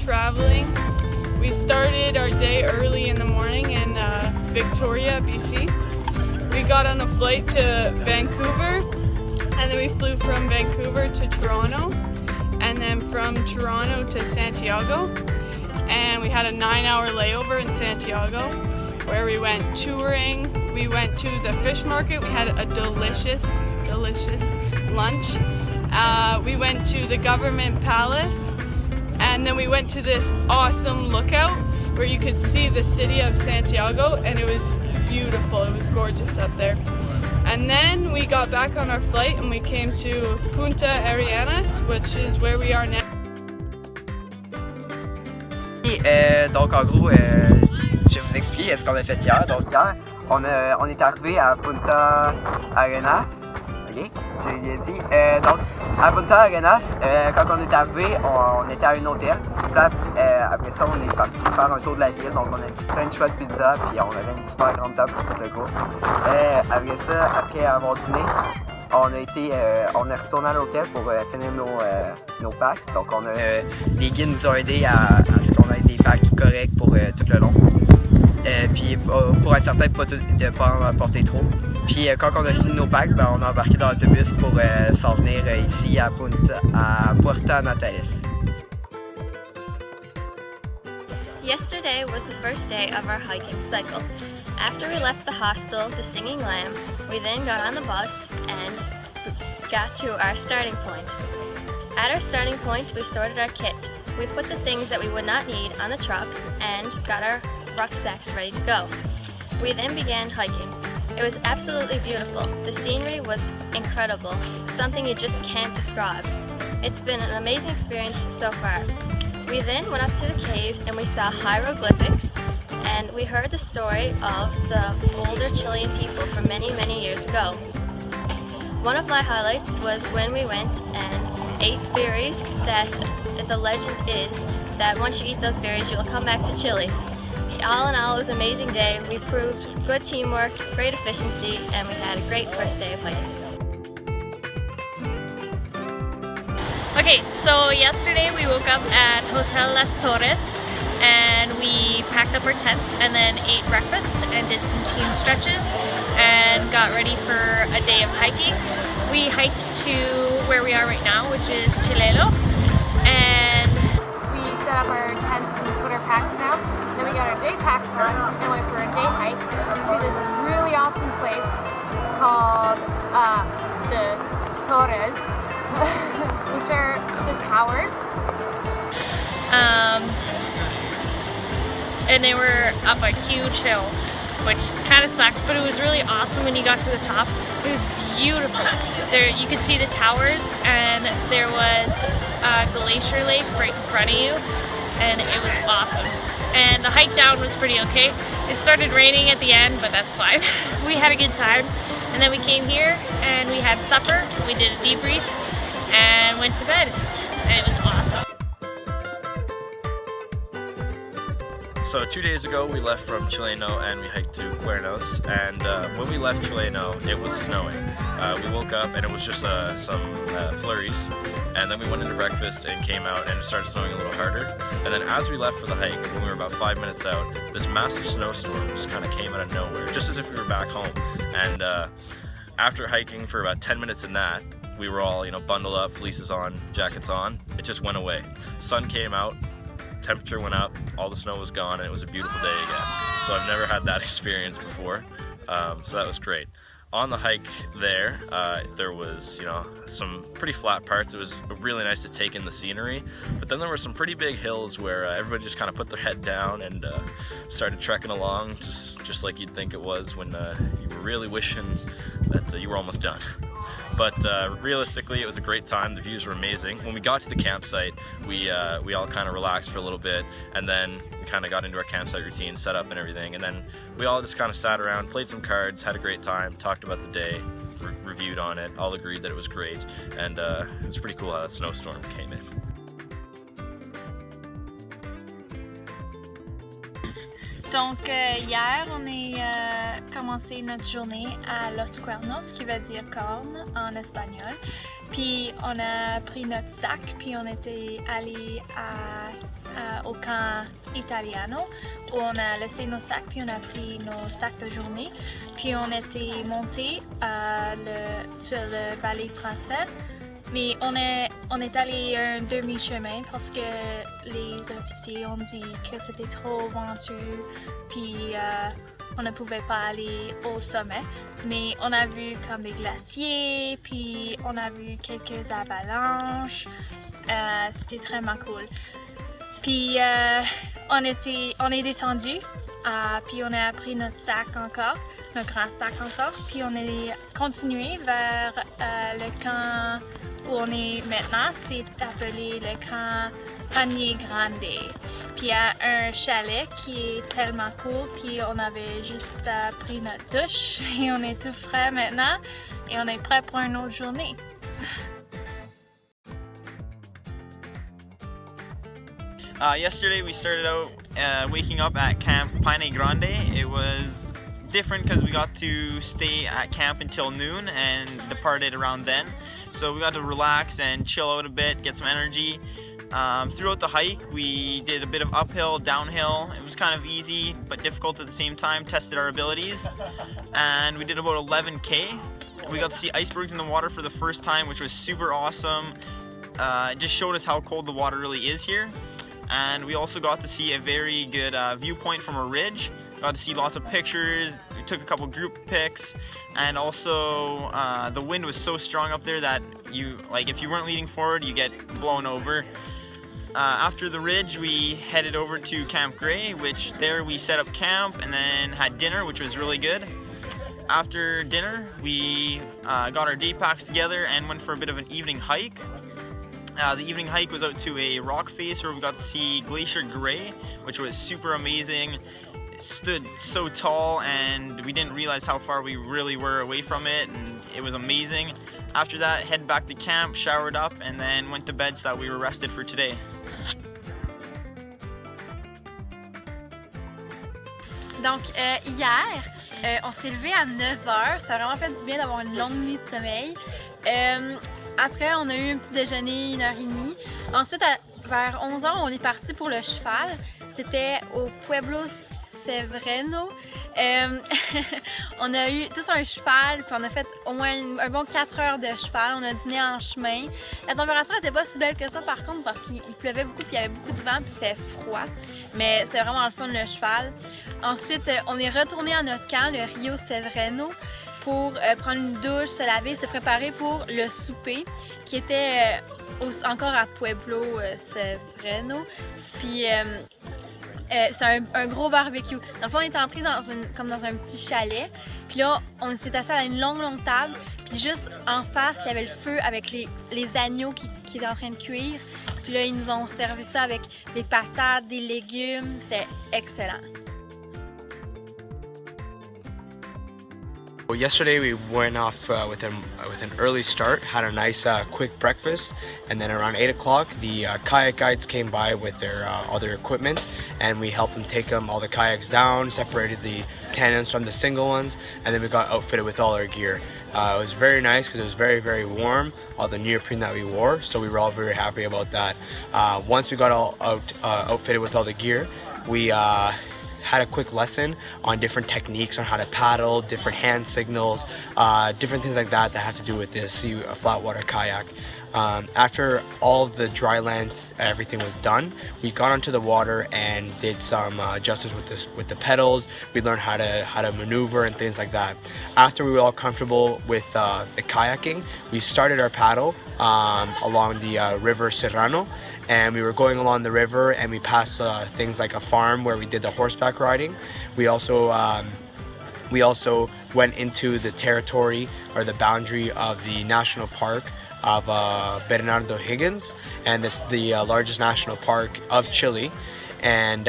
traveling. We started our day early in the morning in Victoria, BC. We got on a flight to Vancouver, and then we flew from Vancouver to Toronto, and then from Toronto to Santiago. And we had a 9-hour layover in Santiago where we went touring. We went to the fish market. We had a delicious lunch. We went to the government palace, and then we went to this awesome lookout where you could see the city of Santiago, and it was beautiful. It was gorgeous up there. And then we got back on our flight and we came to Punta Arenas, which is where we are now. Donc en gros, je vais vous expliquer ce qu'on a fait hier. Donc hier, on est arrivé à Punta Arenas. Ok, j'ai bien dit. Donc à Punta Arenas, quand on est arrivé, on était à un hôtel. Puis après ça, on est parti faire un tour de la ville. Donc on a plein de choix de pizza, puis on avait une super grande table pour tout le groupe. Après ça, après avoir dîné, on est retourné à l'hôtel pour finir nos packs. Donc les guides nous ont aidés à ce qu'on ait des packs corrects pour tout le long. Puis pour être certain de ne pas en apporter trop. Puis quand on a fini nos packs, on a embarqué dans l'autobus pour s'en venir ici à Puerto Natales. Yesterday was the first day of our hiking cycle. After we left the hostel, the Singing Lamb, we then got on the bus and got to our starting point. At our starting point, we sorted our kit. We put the things that we would not need on the truck and got our rucksacks ready to go. We then began hiking. It was absolutely beautiful. The scenery was incredible, something you just can't describe. It's been an amazing experience so far. We then went up to the caves and we saw hieroglyphics, and we heard the story of the older Chilean people from many years ago. One of my highlights was when we went and ate berries that the legend is that once you eat those berries you will come back to Chile. All in all, it was an amazing day. We proved good teamwork, great efficiency, and we had a great first day of hiking. Okay, so yesterday we woke up at Hotel Las Torres and we packed up our tents and then ate breakfast and did some team stretches and got ready for a day of hiking. We hiked to where we are right now, which is Chile, and we set up our tents and put our packs down. Then we got our day packs on and went for a day hike to this really awesome place called the Torres, which are the towers. And they were up a huge hill, which kind of sucked, but it was really awesome when you got to the top. It was beautiful. There you could see the towers, and there was a glacier lake right in front of you, and it was awesome. And the hike down was pretty okay. It started raining at the end, but that's fine. We had a good time. And then we came here and we had supper, we did a debrief, and went to bed. And it was awesome. So 2 days ago we left from Chileno and we hiked to Cuernos, and when we left Chileno it was snowing. We woke up and it was just some flurries, and then we went into breakfast and came out and it started snowing a little harder. And then as we left for the hike, when we were about 5 minutes out, this massive snowstorm just kind of came out of nowhere, just as if we were back home. And after hiking for about 10 minutes in that, we were all bundled up, fleeces on, jackets on. It just went away. Sun came out, temperature went up, all the snow was gone, and it was a beautiful day again. So I've never had that experience before, so that was great. On the hike there was some pretty flat parts. It was really nice to take in the scenery, but then there were some pretty big hills where everybody just kind of put their head down and started trekking along, just like you'd think it was when you were really wishing that you were almost done. But realistically, it was a great time. The views were amazing. When we got to the campsite, we all kind of relaxed for a little bit, and then we kind of got into our campsite routine, set up and everything, and then we all just kind of sat around, played some cards, had a great time, talked about the day, reviewed on it, all agreed that it was great, and it was pretty cool how that snowstorm came in. Donc hier, on a commencé notre journée à Los Cuernos, qui veut dire corne en espagnol. Puis on a pris notre sac, puis on était allé au camp Italiano où on a laissé nos sacs puis on a pris nos sacs de journée puis on était monté sur le vallée français. Mais on est allé un demi-chemin parce que les officiers ont dit que c'était trop venteux puis on ne pouvait pas aller au sommet. Mais on a vu comme des glaciers puis on a vu quelques avalanches. C'était vraiment cool. Puis on est descendu puis on a pris notre sac encore, notre grand sac encore, puis on est continué vers le camp où on est maintenant. C'est appelé le camp Army Cadets. Puis il y a un chalet qui est tellement cool, puis on avait juste pris notre douche et on est tout frais maintenant et on est prêt pour une autre journée. Yesterday we started out waking up at Camp Pine Grande. It was different because we got to stay at camp until noon and departed around then. So we got to relax and chill out a bit, get some energy. Throughout the hike we did a bit of uphill, downhill. It was kind of easy but difficult at the same time, tested our abilities. And we did about 11K. We got to see icebergs in the water for the first time, which was super awesome. It just showed us how cold the water really is here. And we also got to see a very good viewpoint from a ridge. Got to see lots of pictures. We took a couple group pics, and also the wind was so strong up there that if you weren't leading forward, you get blown over. After the ridge, we headed over to Camp Gray, which there we set up camp and then had dinner, which was really good. After dinner, we got our day packs together and went for a bit of an evening hike. The evening hike was out to a rock face where we got to see Glacier Gray, which was super amazing. It stood so tall and we didn't realize how far we really were away from it, and it was amazing. After that, head back to camp, showered up, and then went to bed so that we were rested for today. Donc hier, on s'est levé à 9h, ça a vraiment fait du bien d'avoir une longue nuit de sommeil. Après, on a eu un petit déjeuner, 1h30. Ensuite, vers 11h, on est parti pour le cheval. C'était au Pueblo Severino. On a eu tous un cheval, puis on a fait au moins un bon 4 heures de cheval. On a dîné en chemin. La température n'était pas si belle que ça par contre parce qu'il pleuvait beaucoup, puis il y avait beaucoup de vent, puis c'était froid. Mais c'était vraiment le fun le cheval. Ensuite, on est retourné à notre camp, le Rio Severino, pour prendre une douche, se laver, se préparer pour le souper qui était encore à Pueblo Severino. Puis c'est un gros barbecue. Dans le fond, on était entré comme dans un petit chalet. Puis là, on s'est assis à une longue table. Puis juste en face, il y avait le feu avec les agneaux qui étaient en train de cuire. Puis là, ils nous ont servi ça avec des patates, des légumes. C'était excellent. Well, yesterday we went off with an early start, had a nice quick breakfast, and then around 8 o'clock the kayak guides came by with their other equipment, and we helped them take all the kayaks down, separated the tandems from the single ones, and then we got outfitted with all our gear. It was very nice because it was very warm, all the neoprene that we wore, so we were all very happy about that. Once we got all outfitted with all the gear, we had a quick lesson on different techniques on how to paddle, different hand signals, different things like that have to do with this flat water kayak. After all of the dry land, everything was done, we got onto the water and did some adjustments with the pedals. We learned how to maneuver and things like that. After we were all comfortable with the kayaking, we started our paddle along the river Serrano, and we were going along the river and we passed things like a farm where we did the horseback riding. We also went into the territory or the boundary of the national park of Bernardo Higgins, and this is the largest national park of Chile. And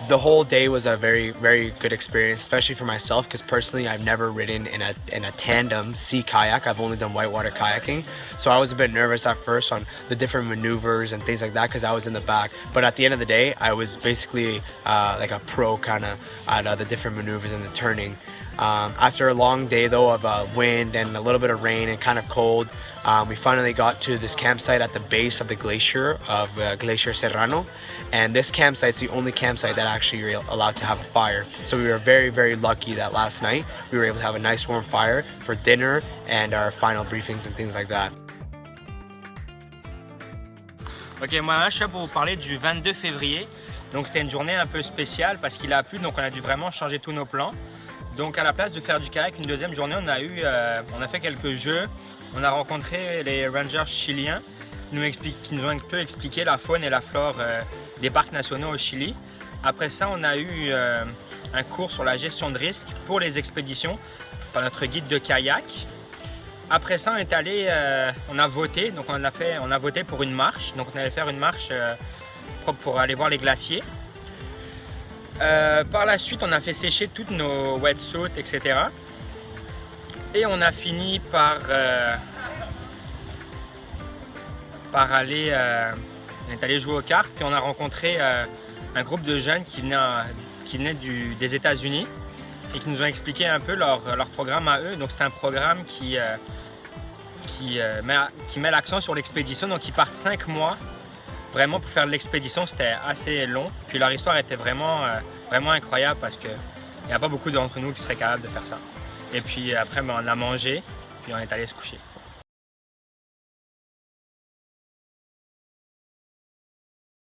the whole day was a very good experience, especially for myself, because personally I've never ridden in a tandem sea kayak. I've only done whitewater kayaking, so I was a bit nervous at first on the different maneuvers and things like that because I was in the back. But at the end of the day, I was basically like a pro kind of at the different maneuvers and the turning. After a long day though of wind and a little bit of rain and kind of cold, we finally got to this campsite at the base of the glacier of Glacier Serrano, and this campsite's the only campsite that actually you're allowed to have a fire. So we were very, very lucky that last night we were able to have a nice warm fire for dinner and our final briefings and things like that. Ok, moi je suis là pour vous parler du 22 février. Donc c'était une journée un peu spéciale parce qu'il a plu, donc on a dû vraiment changer tous nos plans. Donc à la place de faire du kayak une deuxième journée, on a fait quelques jeux. On a rencontré les rangers chiliens qui nous ont un peu expliqué la faune et la flore des parcs nationaux au Chili. Après ça, on a eu un cours sur la gestion de risque pour les expéditions par notre guide de kayak. Après ça, on est allé, on a voté, donc on a voté pour une marche. Donc on allait faire une marche pour aller voir les glaciers. Par la suite, on a fait sécher toutes nos wetsuits, etc. Et on a fini par aller, on est allé jouer aux cartes. Puis on a rencontré un groupe de jeunes qui venaient des États-Unis et qui nous ont expliqué un peu leur programme à eux. Donc c'est un programme qui met l'accent sur l'expédition. Donc ils partent 5 mois vraiment pour faire l'expédition. C'était assez long. Puis leur histoire était vraiment incroyable parce qu'il n'y a pas beaucoup d'entre nous qui seraient capables de faire ça. Et puis après, on a mangé, puis on est allé se coucher.